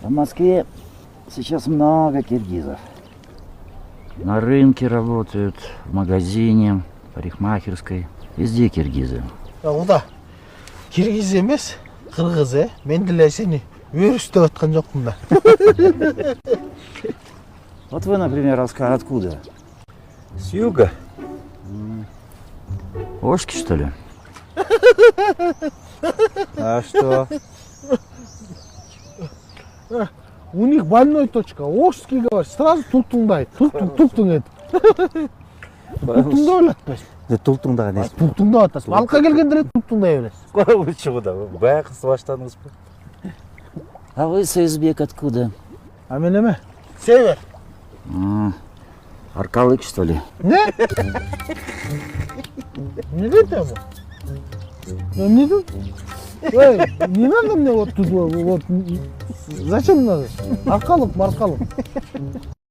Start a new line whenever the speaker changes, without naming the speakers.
В Москве сейчас много киргизов. На рынке работают, в магазине, парикмахерской. Везде киргизы.
Уда киргиз емес, кыргыз, Мен деле сени өрүстөп аткан жокмун да.
Вот вы, например, откуда?
С юга.
Ошки, что ли?
А что?
У них больной точка. Ошский говорит, сразу туктуңдайт. Туктуң эт. Туктуңда ойлатпайсың.
Тултуңдагы несі?
Туктуңдап атасың. Балка келгенде туктуңдай бересиң.
Лучше да. Бая кыз баштадыңыз ба?
А вы, Союзбек, откуда?
А мен эме? Север.
Аркалык, что ли?
Не? Не это? Не тут? Ой, не надо мне вот тут вот. Зачем надо? Аркалык, маркалык.